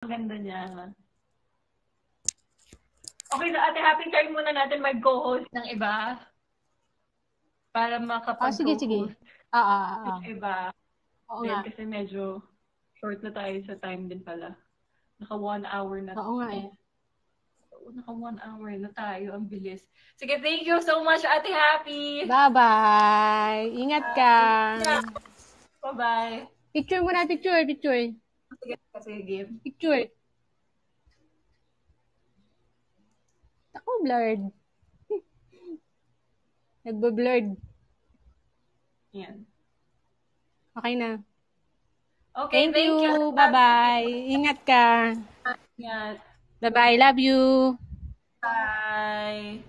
Ang ganda niya. Okay na, Ate Happy, try muna natin mag-co-host ng iba para Sige, sige. makapag-co-host ng iba. Oo Then, nga. kasi medyo short na tayo sa time din pala. Naka 1 hour na. Oo nga eh. Naka 1 hour na tayo. Ang bilis. Sige, thank you so much, Ate Happy! Bye-bye! Ingat ka! Bye-bye! Picture muna, picture. Sige, kasi game. Picture. Ako, blurred. Nagbo-blurred. Yan. Okay na. Okay, thank you. Bye-bye. Ingat ka. Yan. Bye-bye. Love you. Bye.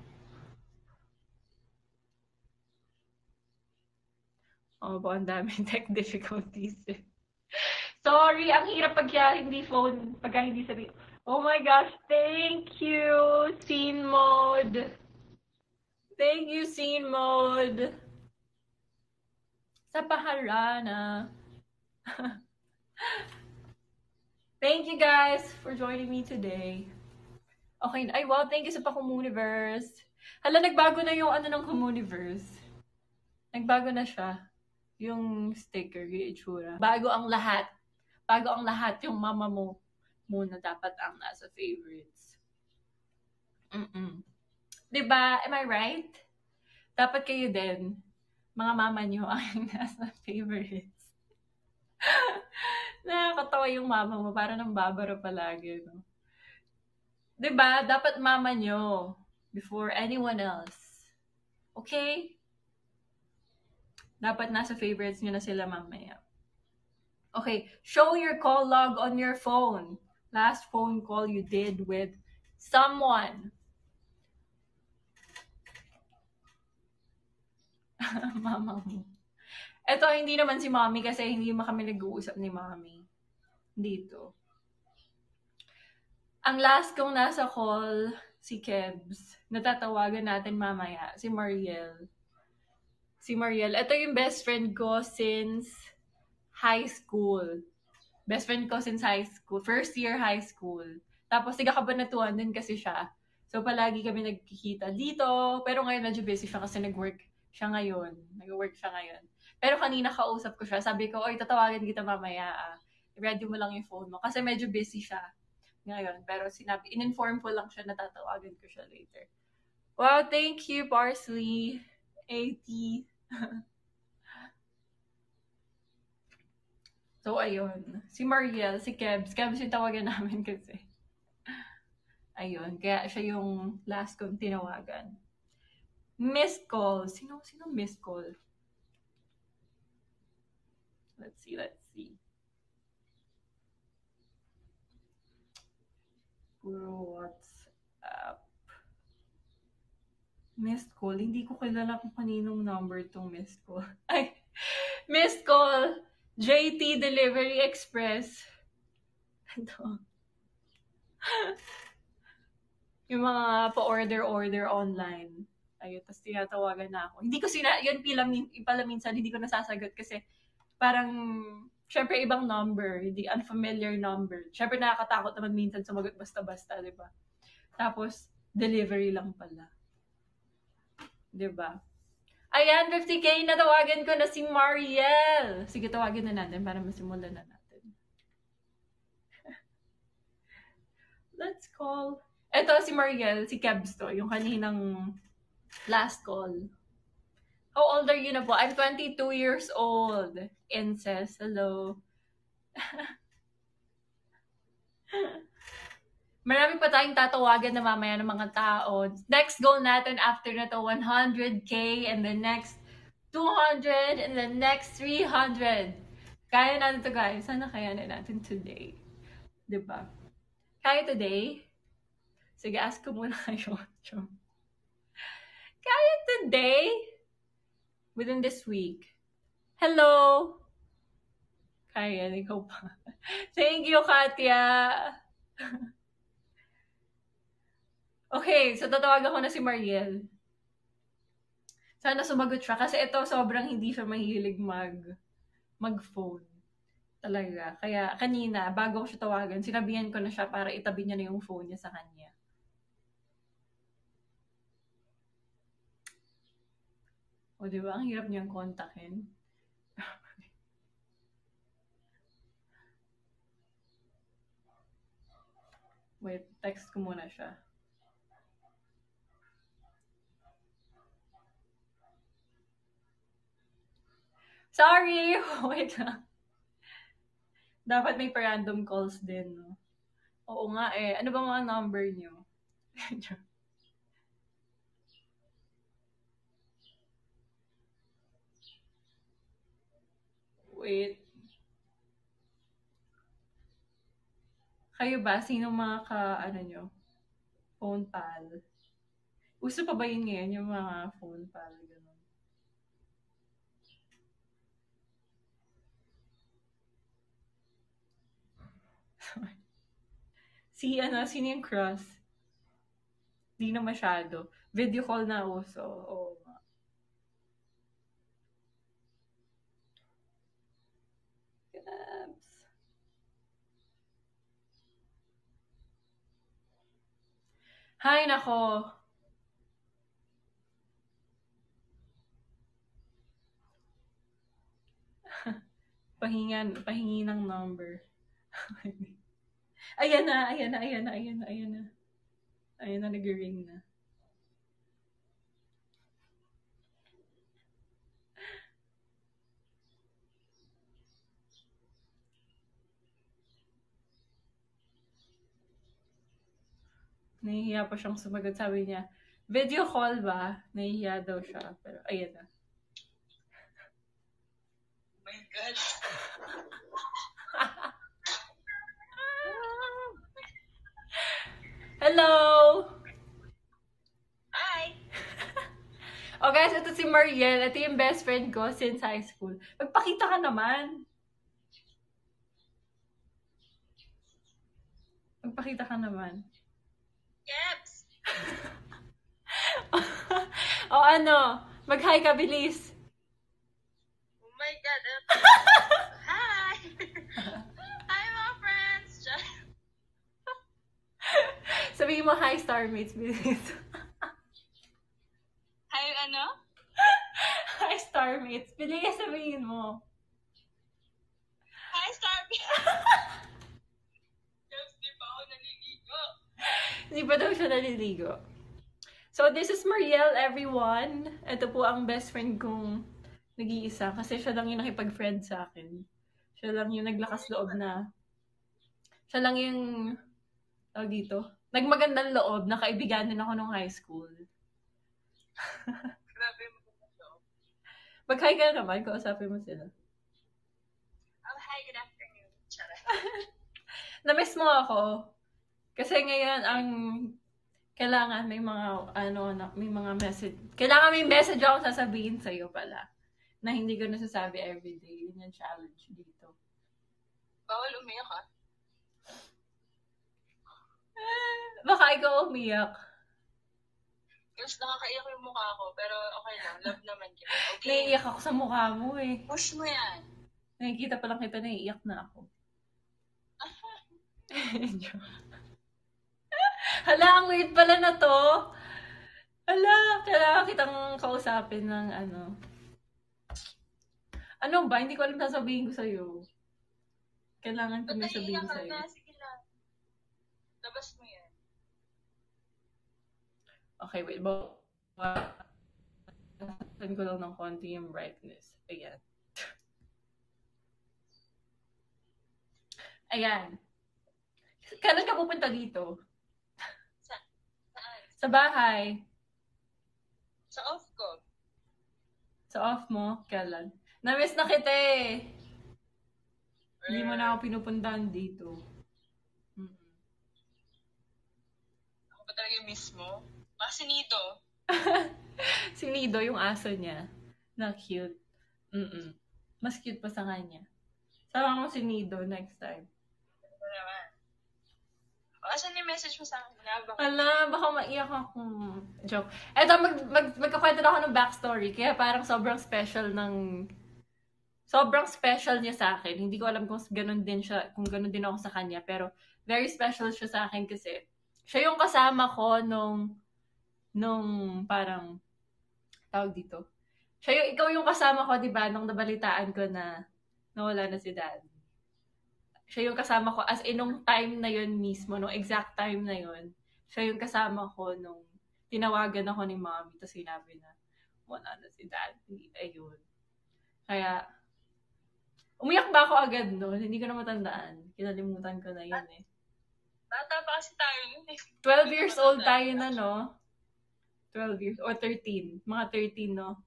Oh, baka ang daming tech difficulties. Sorry, ang hirap pagka hindi phone, pagka hindi sabi. Oh my gosh, thank you, scene mode. Thank you, scene mode. Sa paharana. Thank you guys for joining me today. Okay, ay wow, thank you sa Pa-Communiverse. Hala, nagbago na yung ano ng Communiverse. Nagbago na siya. Yung sticker, yung itsura. Bago ang lahat. Yung mama mo muna dapat ang nasa favorites. Diba? Am I right? Dapat kayo din, mga mama nyo ang nasa favorites. Nakakatawa yung mama mo, para nang babara palagi, no? Diba? Dapat mama nyo before anyone else. Okay? Dapat nasa favorites nyo na sila mamaya. Okay, show your call log on your phone. Last phone call you did with someone. Mama mo. Ito, hindi naman si mommy kasi hindi kami nag-uusap ni mommy. Dito. Ang last kong nasa call, si Kebs. Natatawagan natin mamaya, si Mariel. Si Mariel. Ito yung best friend ko since high school. Best friend ko since high school. First year high school. Tapos, taga-Kabanatuan din kasi siya. So, palagi kami nagkikita dito. Pero ngayon, medyo busy siya kasi nag-work siya ngayon. Nag-work siya ngayon. Pero kanina kausap ko siya. Sabi ko, oy, tatawagan kita mamaya. Ready mo lang yung phone mo. Kasi medyo busy siya ngayon. Pero in-inform ko lang siya na tatawagan ko siya later. Wow, thank you, Parsley. AT. So, ayun. Si Mariel, si Kebs. Kebs yung tawagan namin kasi. Ayun. Kaya siya yung last kong tinawagan. Missed call. Sino missed call? Let's see. WhatsApp. Missed call. Hindi ko kilala kung kaninong number tong missed call. Ay! Missed call! JT Delivery Express. Ito. Yung mga pa-order online. Ayun, tapos tinatawagan na ako. Hindi ko yun pala minsan, hindi ko nasasagot kasi parang, syempre ibang number, hindi unfamiliar number. Syempre nakakatakot naman minsan sumagot basta-basta, di ba? Tapos, delivery lang pala. Di ba? Ayan, 50K, natawagan ko na si Mariel. Sige, tawagin na natin para masimulan na natin. Let's call. Ito si Mariel, si Kebs to, yung kaninang last call. How old are you na po? I'm 22 years old. Incest, hello. Marami pa tayong tatawagan na mamaya ng mga tao. Next goal natin after na to, 100K, and the next 200, and the next 300. Kaya natin to, guys. Sana kaya natin today. Diba? Kaya today? Sige, ask ko muna kayo. Kaya today? Within this week? Hello? Kaya, ikaw pa. Thank you, Katya. Okay, so tatawagan ko na si Mariel. Sana sumagot siya kasi ito sobrang hindi siya mahilig mag-phone. Talaga. Kaya kanina, bago ko siya tawagan, sinabihan ko na siya para itabi niya na yung phone niya sa kanya. O, di ba? Ang hirap niyang kontakin. Wait, text ko muna siya. Sorry! Wait lang. Dapat may random calls din, no? Oo nga eh. Ano ba mga number niyo? Wait. Kayo ba? Sino mga ano nyo? Phone pal? Uso pa ba yun ngayon, yung mga phone pal? Ganun. Sino yung cross? Di na masyado. Video call na uso. Oo nga. Gabs. Hay, nako. Pahingi ng number. Ayan na. Ayan na, nag-ring na. Nahihiya pa siyang sumagot. Sabi niya, video call ba? Nahihiya daw siya. Pero, ayan na. Oh my God. Hello! Hi! Oh guys, ito si Mariel. Ito yung best friend ko since high school. Magpakita ka naman. Magpakita ka naman. Caps! O ano? Mag-hi ka, bilis. Oh my God. Hi! Hi mga friends! Sabihin mo, hi, Starmates, bilis. Hi, ano? Hi, Starmates. Bilis, sabihin mo. Hi, Starby! Caps, di pa ako naliligo. Hindi pa daw siya naliligo. So, this is Mariel, everyone. Ito po ang best friend kong nag-iisa kasi siya lang yung nakipag-friend sa akin. Siya lang yung naglakas loob na. Siya lang yung, dito, nagmagandang loob na kaibiganin ako nung high school. Grabe mo ito. Mag-hi ka naman, kausapin mo sila. Oh, hi, good afternoon. Charot. Na-miss mo ako. Kasi ngayon, ang kailangan may mga, may mga message. Kailangan may message ako sasabihin sa'yo pala. Na hindi ko nasasabi everyday. Yun yung challenge dito. Bawal umiyak ha? Baka ikaw umiyak. Kasi nakakaiyak yung mukha ko, pero okay lang. Love naman kita. Okay. Naiiyak ako sa mukha mo eh. Push mo yan. Nakikita pa lang kita, naiiyak na ako. Hala, ang weird pala na to. Hala, kailangan kitang kausapin ng ano. Ano ba? Hindi ko alam sasabihin ko sa'yo. Kailangan ko may sabihin Naiiyak sa'yo. ka na, sige lang. Labas mo yan. Okay, wait. Saan ko lang ng konti yung brightness. Ayan. Ayan. Kailan ka pupunta dito? Saan? Sa bahay. Sa off ko. Sa off mo? Kailan? Na-miss na kita eh. Hindi mo na ako pinupuntahan dito. Ako ba talaga yung miss mo? Kasi nito. Si Nido, yung aso niya. Na cute. Mas cute pa sa kanya. Sama mo si Nido next time. Ano naman? Asan yung message mo sa akin? Ala, baka maiyak ako. Joke. Eto, magkakwento na ako ng backstory. Kaya parang sobrang special ng sobrang special niya sa akin. Hindi ko alam kung ganun din siya, kung ganun din ako sa kanya, pero very special siya sa akin kasi siya yung kasama ko nung parang, tawag dito. Ikaw yung kasama ko, di ba, nung nabalitaan ko na nawala na si Dad. Siya yung kasama ko, as in, nung time na yun mismo, nung exact time na yun, siya yung kasama ko nung tinawagan ako ni Mommy, tapos sinabi na, wala na si Daddy. Ayun. Kaya, umiyak ba ako agad noon? Hindi ko na matandaan. Kinalimutan ko na yun eh. Bata pa kasi tayo yun eh. 12 years old tayo na, no? 12 years, or 13. Mga 13, no?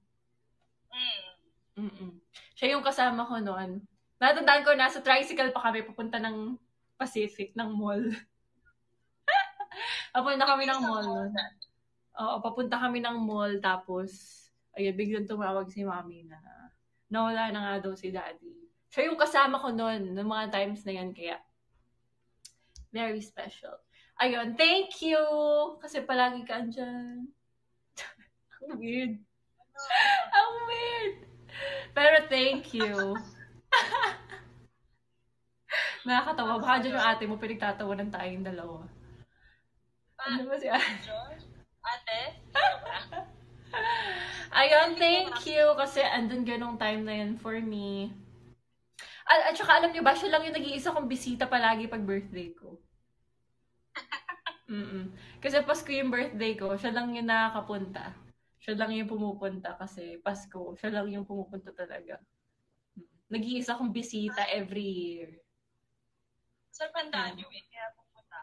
Siya yung kasama ko noon. Natandaan ko, nasa tricycle pa kami papunta ng Pacific, ng mall. Papunta kami ng mall noon. Oo, papunta kami ng mall, tapos, ayun, biglang tumawag si Mommy na nawala na nga daw si Daddy. Siya yung kasama ko noon, ng mga times na yan, kaya very special. Ayun, thank you! Kasi palagi ka andyan. Ang weird. Ang weird! Pero thank you. Nakakatawa. Baka dyan yung ate mo, pinagtatawanan tayong dalawa. Ano ba si ate? Ate? Ayun, thank you. Kasi andun ganong time na yan for me. At saka alam niyo ba, siya lang yung nag-iisa kong bisita palagi pag birthday ko. Kasi Pasko yung birthday ko, siya lang yung nakakapunta. Siya lang yung pumupunta kasi Pasko, siya lang yung pumupunta talaga. Nag-iisa kong bisita every year. Sa pandaan yun eh, kaya pupunta.